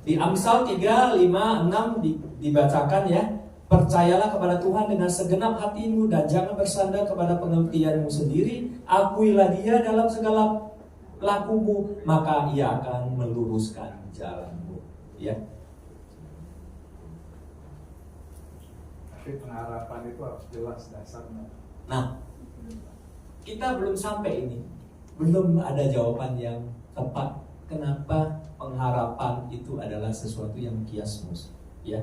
Di Amsal 3, 5, 6 dibacakan ya. Percayalah kepada Tuhan dengan segenap hatimu dan jangan bersandar kepada pengertianmu sendiri. Akuilah Dia dalam segala lakumu, maka Ia akan meluruskan jalanmu. Ya. Tapi pengharapan itu harus jelas dasarnya. Nah, kita belum sampai ini. Belum ada jawaban yang tepat. Kenapa pengharapan itu adalah sesuatu yang kiasmus, ya.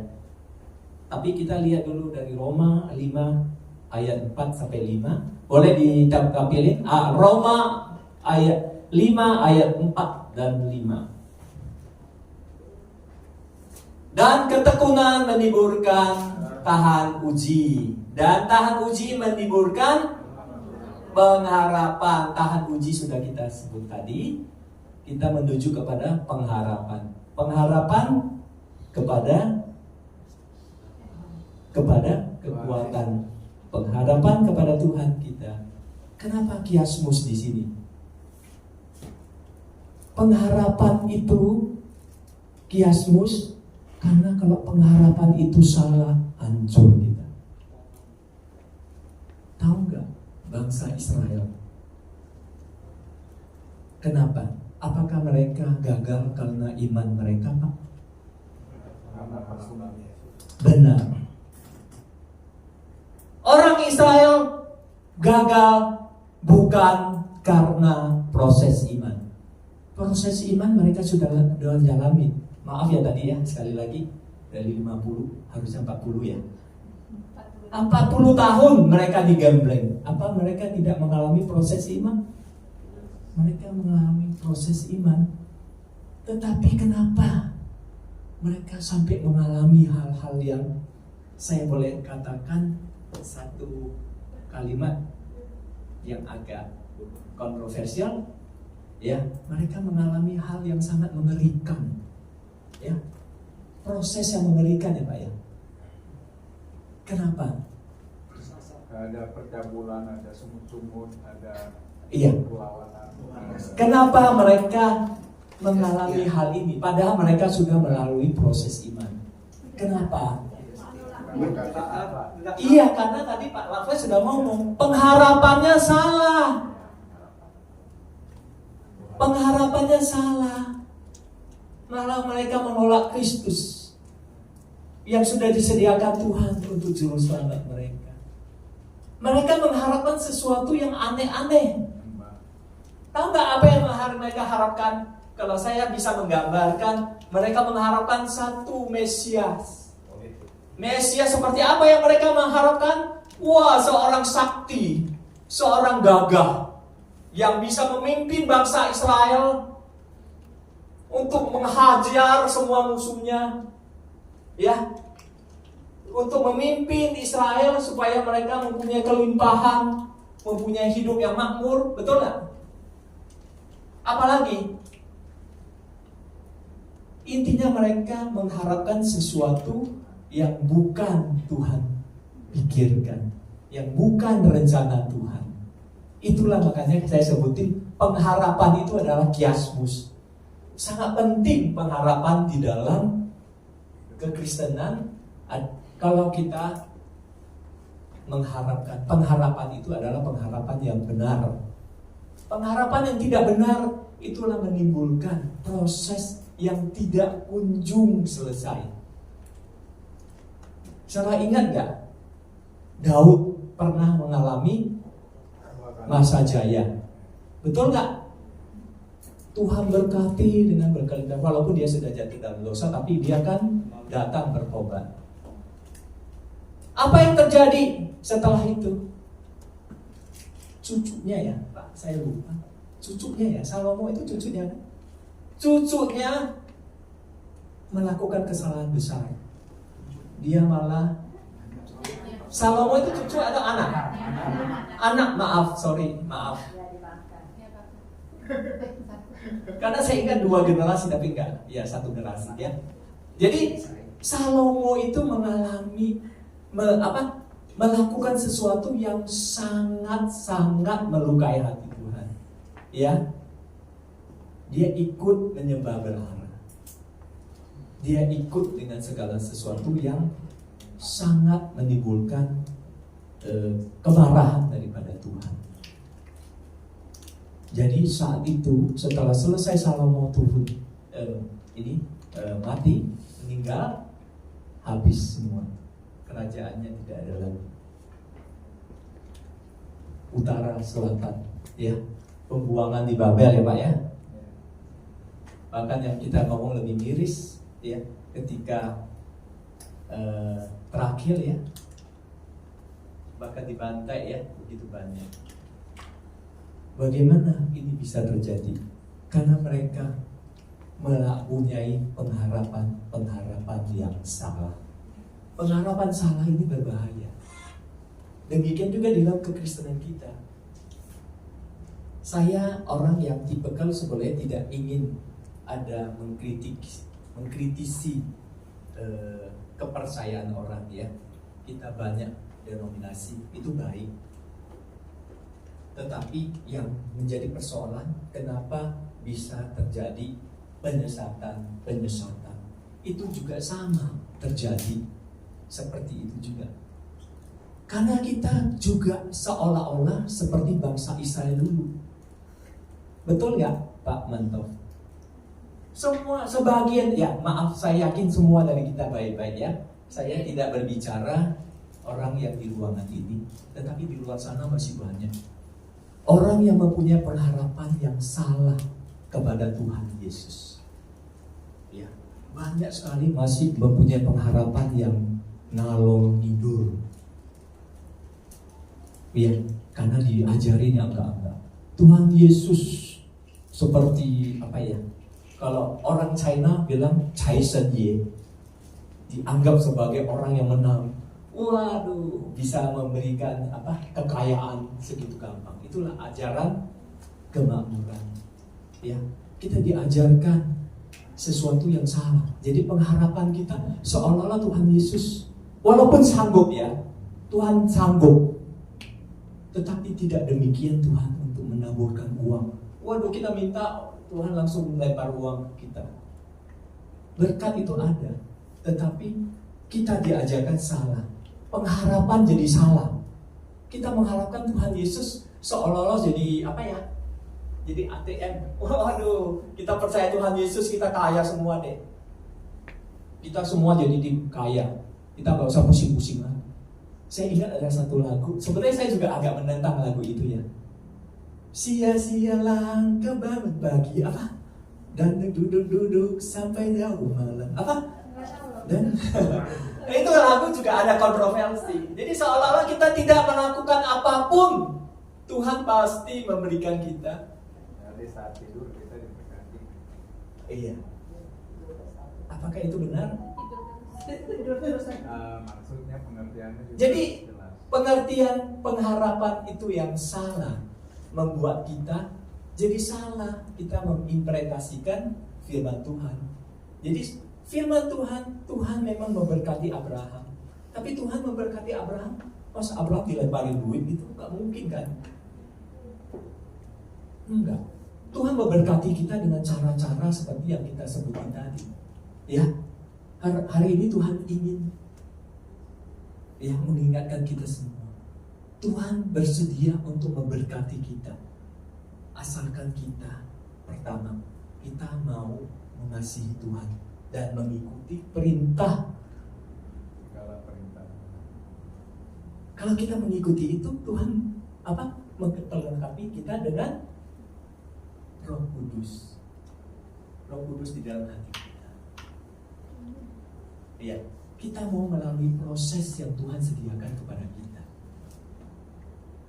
Tapi kita lihat dulu dari Roma 5 ayat 4 sampai 5. Boleh ditampilin? Roma ayat 5 ayat 4 dan 5. Dan ketekunan menimbulkan tahan uji, dan tahan uji menimbulkan pengharapan. Tahan uji sudah kita sebut tadi. Kita menuju kepada pengharapan. Pengharapan kepada kekuatan. Pengharapan kepada Tuhan kita. Kenapa kiasmus di sini? Pengharapan itu kiasmus karena kalau pengharapan itu salah, hancur kita. Tahu nggak bangsa Israel? Kenapa? Apakah mereka gagal karena iman mereka, Pak? Karena personal. Benar. Orang Israel gagal bukan karena proses iman. Proses iman mereka sudah jalani. Maaf ya tadi ya, sekali lagi dari 50 harusnya 40 ya. 40 tahun mereka digembleng. Apa mereka tidak mengalami proses iman? Mereka mengalami proses iman. Tetapi kenapa mereka sampai mengalami hal-hal yang saya boleh katakan satu kalimat yang agak kontroversial, ya, mereka mengalami hal yang sangat mengerikan, ya, proses yang mengerikan ya Pak ya. Kenapa? Ada percabulan, ada sumut-sumut, ada Iya. perlawanan. Kenapa mereka mengalami hal ini? Padahal mereka sudah melalui proses iman. Kenapa? Iya, karena tadi Pak Lafaz sudah ngomong, pengharapannya salah. Pengharapannya salah. Malah mereka menolak Kristus yang sudah disediakan Tuhan untuk juru selamat mereka. Mereka mengharapkan sesuatu yang aneh-aneh. Tahu nggak apa yang mereka harapkan? Kalau saya bisa menggambarkan, mereka mengharapkan satu Mesias. Mesias seperti apa yang mereka mengharapkan? Wah, seorang sakti, seorang gagah yang bisa memimpin bangsa Israel untuk menghajar semua musuhnya, ya, untuk memimpin Israel supaya mereka mempunyai kelimpahan, mempunyai hidup yang makmur, betul nggak? Apalagi intinya mereka mengharapkan sesuatu yang bukan Tuhan pikirkan, yang bukan rencana Tuhan. Itulah makanya saya sebutin pengharapan itu adalah kiasmus. Sangat penting pengharapan di dalam kekristenan. Kalau kita mengharapkan, pengharapan itu adalah pengharapan yang benar. Pengharapan yang tidak benar itulah menimbulkan proses yang tidak kunjung selesai. Salah ingat gak? Daud pernah mengalami masa jaya. Betul nggak? Tuhan berkati dengan berkali-kali, walaupun dia sudah jatuh dalam dosa, tapi dia kan datang bertobat. Apa yang terjadi setelah itu? Cucunya ya, Pak, saya lupa. Cucunya ya, Salomo itu cucunya kan? Cucunya melakukan kesalahan besar. Dia malah, Salomo itu cucu atau anak? Anak, maaf. Karena saya ingat 2 generasi tapi enggak, ya 1 generasi ya. Jadi Salomo itu mengalami melakukan sesuatu yang sangat-sangat melukai hati Tuhan. Ya. Dia ikut menyembah berhala. Dia ikut dengan segala sesuatu yang sangat menimbulkan kemarahan daripada Tuhan. Jadi saat itu setelah selesai Salomo turun mati, meninggal, habis semua. Kerajaannya tidak ada lagi. Utara, selatan, ya. Pembuangan di Babel ya Pak ya. Bahkan yang kita ngomong lebih miris ya, ketika terakhir ya, bahkan dibantai ya, begitu banyak. Bagaimana ini bisa terjadi? Karena mereka mempunyai pengharapan yang salah. Pengharapan salah ini berbahaya. Demikian juga di dalam kekristenan kita. Saya orang yang tipikal sebenarnya tidak ingin ada mengkritisi kepercayaan orang ya. Kita banyak denominasi, itu baik. Tetapi yang menjadi persoalan, kenapa bisa terjadi penyesatan? Itu juga sama terjadi seperti itu juga. Karena kita juga seolah-olah seperti bangsa Israel dulu. Betul nggak Pak Mantov? Semua sebagian, ya maaf, saya yakin semua dari kita baik-baik ya. Saya tidak berbicara orang yang di ruangan ini, tetapi di luar sana masih banyak orang yang mempunyai pengharapan yang salah kepada Tuhan Yesus. Ya, banyak sekali masih mempunyai pengharapan yang ngalor tidur. Ya, karena diajarin yang enggak. Tuhan Yesus seperti apa ya? Kalau orang China bilang Cai Shen Ye, dianggap sebagai orang yang menang. Waduh, bisa memberikan kekayaan segitu gampang. Itulah ajaran kemakmuran. Ya, kita diajarkan sesuatu yang salah. Jadi pengharapan kita seolah-olah Tuhan Yesus, walaupun sanggup ya, Tuhan sanggup, tetapi tidak demikian Tuhan untuk menaburkan uang. Waduh, kita minta Tuhan langsung melempar uang kita. Berkat itu ada, tetapi kita diajarkan salah. Pengharapan jadi salah. Kita mengharapkan Tuhan Yesus seolah-olah jadi jadi ATM. Waduh, kita percaya Tuhan Yesus, kita kaya semua deh. Kita semua jadi kaya. Kita gak usah pusing-pusing lagi. Saya ingat ada satu lagu. Sebenarnya saya juga agak menentang lagu itu ya. Sia-sia langkah bangun pagi dan duduk sampai jauh malam dan itu lagu juga ada kontroversi. Jadi seolah-olah kita tidak melakukan apapun, Tuhan pasti memberikan kita. Jadi saat tidur kita diberkati. Iya. Apakah itu benar? Maksudnya pengertiannya juga Jadi jelas. pengertian pengharapan itu yang salah, membuat kita jadi salah. Kita menginterpretasikan firman Tuhan. Jadi firman Tuhan memang memberkati Abraham. Tapi Tuhan memberkati Abraham, pas Abraham dilemparin duit itu nggak mungkin kan? Enggak. Tuhan memberkati kita dengan cara-cara seperti yang kita sebutkan tadi. Ya, hari ini Tuhan ingin mengingatkan kita semua. Tuhan bersedia untuk memberkati kita. Asalkan kita pertama, kita mau mengasihi Tuhan dan mengikuti perintah. Segala perintah. Kalau kita mengikuti itu, Tuhan melengkapi kita dengan Roh Kudus. Roh Kudus di dalam hati kita. Iya, kita mau melalui proses yang Tuhan sediakan kepada kita.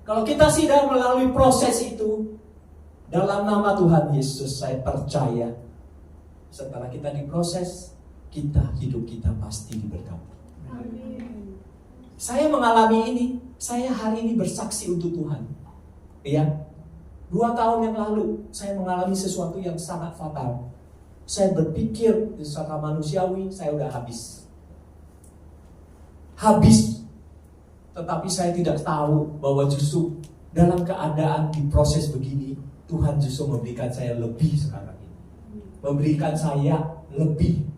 Kalau kita tidak melalui proses itu, dalam nama Tuhan Yesus saya percaya, setelah kita diproses, hidup kita pasti diberkati. Saya mengalami ini. Saya hari ini bersaksi untuk Tuhan. Ya, 2 tahun yang lalu saya mengalami sesuatu yang sangat fatal. Saya berpikir secara manusiawi saya udah habis. Tetapi saya tidak tahu bahwa justru dalam keadaan diproses begini, Tuhan justru memberikan saya lebih sekarang ini. Memberikan saya lebih.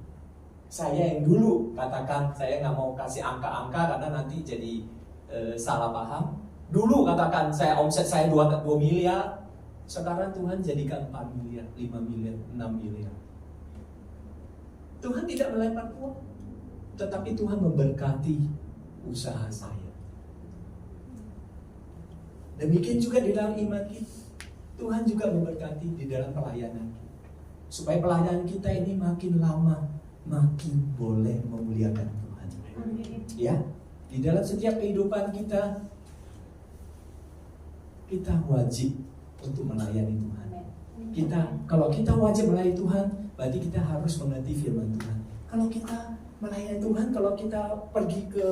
Saya yang dulu katakan saya nggak mau kasih angka-angka karena nanti jadi salah paham. Dulu katakan omset saya 2 miliar. Sekarang Tuhan jadikan 4 miliar, 5 miliar, 6 miliar. Tuhan tidak melempar uang, tetapi Tuhan memberkati usaha saya. Demikian juga di dalam iman kita. Tuhan juga memberkati di dalam pelayanan kita. Supaya pelayanan kita ini makin lama makin boleh memuliakan Tuhan. Ya, di dalam setiap kehidupan kita wajib untuk melayani Tuhan. Kalau kita wajib melayani Tuhan, berarti kita harus mengerti firman Tuhan. Kalau kita melayani Tuhan, kalau kita pergi ke,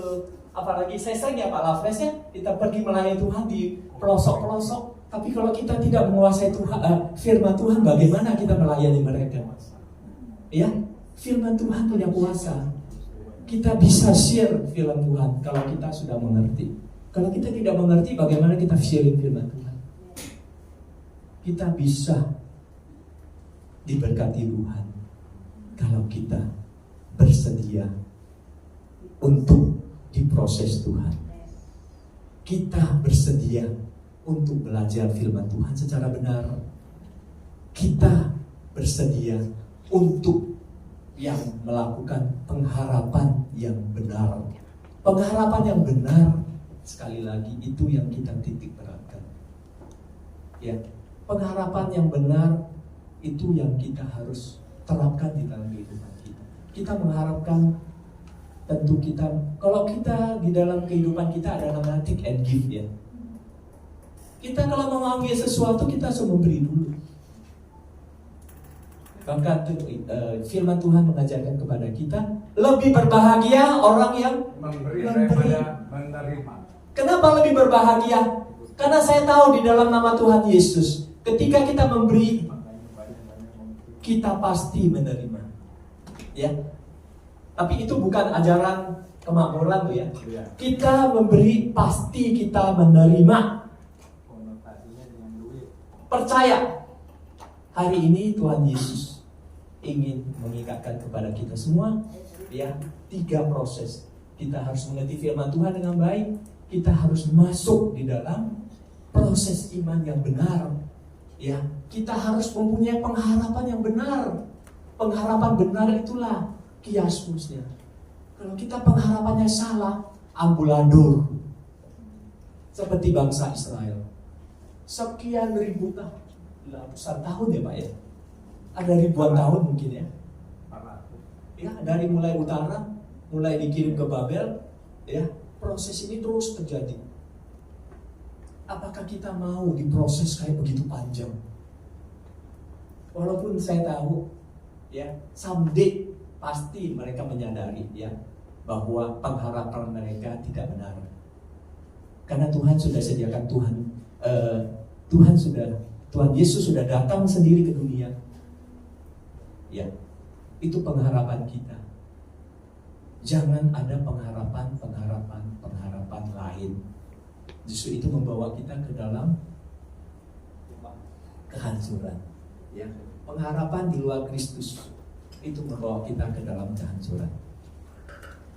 apalagi saya sering ya Pak Lafres ya, kita pergi melayani Tuhan di pelosok-pelosok, tapi kalau kita tidak menguasai firman Tuhan, bagaimana kita melayani mereka? Ya, firman Tuhan punya kuasa. Kita bisa share firman Tuhan kalau kita sudah mengerti. Kalau kita tidak mengerti, bagaimana kita sharing firman Tuhan? Kita bisa diberkati Tuhan kalau kita bersedia untuk diproses Tuhan. Kita bersedia untuk belajar firman Tuhan secara benar. Kita bersedia untuk yang melakukan pengharapan yang benar. Pengharapan yang benar, sekali lagi, itu yang kita titik beratkan. Ya, pengharapan yang benar itu yang kita harus terapkan di dalam kehidupan kita. Kita mengharapkan, tentu kita, kalau kita di dalam kehidupan kita ada namanya take and give ya. Kita kalau mau mengambil sesuatu, kita harus memberi dulu. Bahkan firman Tuhan mengajarkan kepada kita, lebih berbahagia orang yang memberi daripada menerima. Kenapa lebih berbahagia? Karena saya tahu di dalam nama Tuhan Yesus, ketika kita memberi, kita pasti menerima. Ya. Tapi itu bukan ajaran kemakmuran ya. Kita memberi pasti kita menerima. Percaya. Hari ini Tuhan Yesus ingin mengikatkan kepada kita semua ya 3 proses. Kita harus mengerti firman Tuhan dengan baik. Kita harus masuk di dalam proses iman yang benar. Ya, kita harus mempunyai pengharapan yang benar. Pengharapan benar itulah kiasmusnya. Kalau kita pengharapannya salah, ambulador. Seperti bangsa Israel. Sekian ribu tahun, ratusan tahun ya Pak ya. Ada ribuan tahun mungkin ya. Ya, dari mulai utara, mulai dikirim ke Babel, ya, proses ini terus terjadi. Apakah kita mau diproses kayak begitu panjang? Walaupun saya tahu, ya, someday pasti mereka menyadari, ya, bahwa pengharapan mereka tidak benar. Karena Tuhan sudah sediakan Tuhan Yesus sudah datang sendiri ke dunia. Ya, itu pengharapan kita. Jangan ada pengharapan lain. Justru itu membawa kita ke dalam kehancuran. Ya, pengharapan di luar Kristus itu membawa kita ke dalam kehancuran.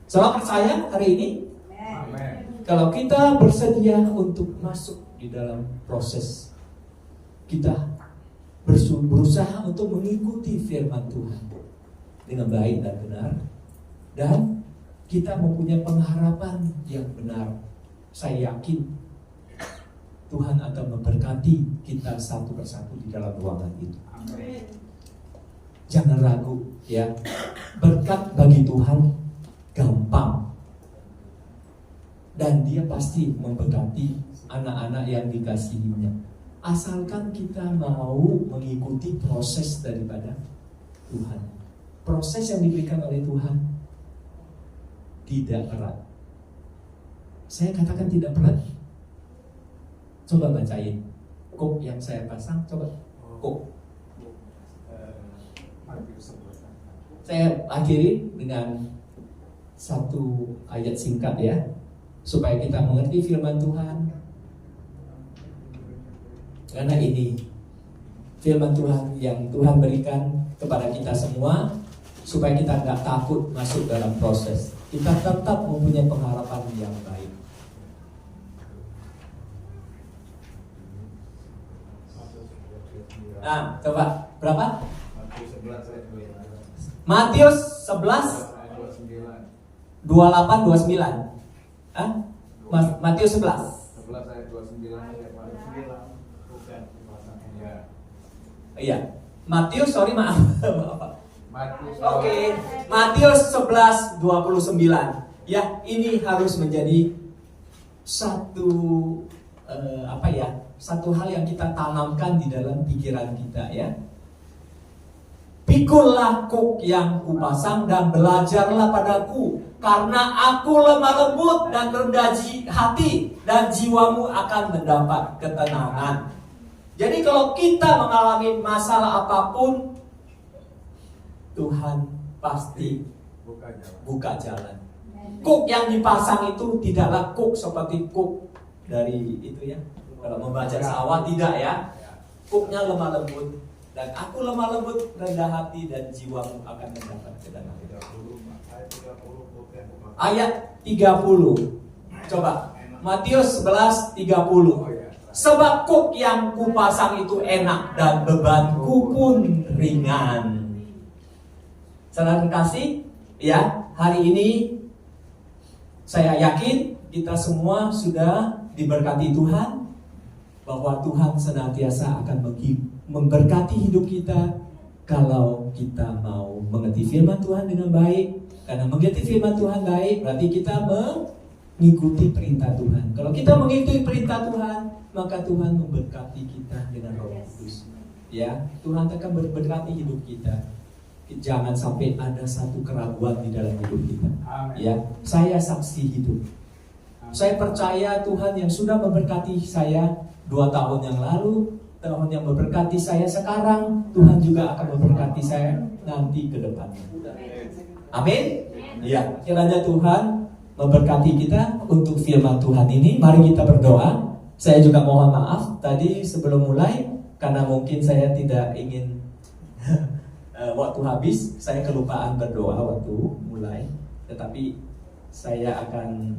Salah percaya hari ini? Amen. Kalau kita bersedia untuk masuk di dalam proses, kita berusaha untuk mengikuti firman Tuhan dengan baik dan benar, dan kita mempunyai pengharapan yang benar saya yakin Tuhan akan memberkati kita satu persatu di dalam ruangan itu. Amin. Jangan ragu ya. Berkat bagi Tuhan gampang. Dan dia pasti memberkati anak-anak yang dikasihinya. Asalkan kita mau mengikuti proses daripada Tuhan. Proses yang diberikan oleh Tuhan tidak berat. Saya katakan tidak berat. Coba bacain kok yang saya pasang, coba kok. Saya akhiri dengan satu ayat singkat ya, supaya kita mengerti firman Tuhan. Karena ini firman Tuhan yang Tuhan berikan kepada kita semua, supaya kita nggak takut masuk dalam proses. Kita tetap mempunyai pengharapan yang baik. Nah, coba berapa? Matius 11 28 29. Hah? Matius 11. 11 ayat 29 ayat 29. Bukan. Ya. Iya. Matius, sorry maaf. Matius. Oke. Matius 11 29. Ya, ini harus menjadi satu satu hal yang kita tanamkan di dalam pikiran kita ya. Pikullah kuk yang kupasang dan belajarlah padaku, karena aku lemah lembut dan rendah hati, dan jiwamu akan mendapat ketenangan. Jadi kalau kita mengalami masalah apapun, Tuhan pasti buka jalan. Kuk yang dipasang itu tidaklah kuk seperti kuk dari itu ya, kalau membajak sawah, tidak ya. Kuknya lemah lembut, dan aku lemah lembut, rendah hati, dan jiwamu akan mendapat ketenangan. Ayat 30. Coba Matius 11 30. Sebab kuk yang kupasang itu enak dan bebanku pun ringan. Saudara kasih, ya, hari ini saya yakin kita semua sudah diberkati Tuhan, bahwa Tuhan senantiasa akan memberkati hidup kita kalau kita mau mengerti firman Tuhan dengan baik. Karena mengerti firman Tuhan baik berarti kita mengikuti perintah Tuhan. Kalau kita mengikuti perintah Tuhan, maka Tuhan memberkati kita dengan Roh Kudus. Ya, Tuhan akan memberkati hidup kita. Jangan sampai ada satu keraguan di dalam hidup kita. Ya, saya saksi hidup. Saya percaya Tuhan yang sudah memberkati saya 2 tahun yang lalu, Tuhan yang memberkati saya sekarang, Tuhan juga akan memberkati saya nanti ke depannya. Amin. Ya, kiranya Tuhan memberkati kita untuk firman Tuhan ini. Mari kita berdoa. Saya juga mohon maaf tadi sebelum mulai, karena mungkin saya tidak ingin waktu habis, saya kelupaan berdoa waktu mulai. Tetapi saya akan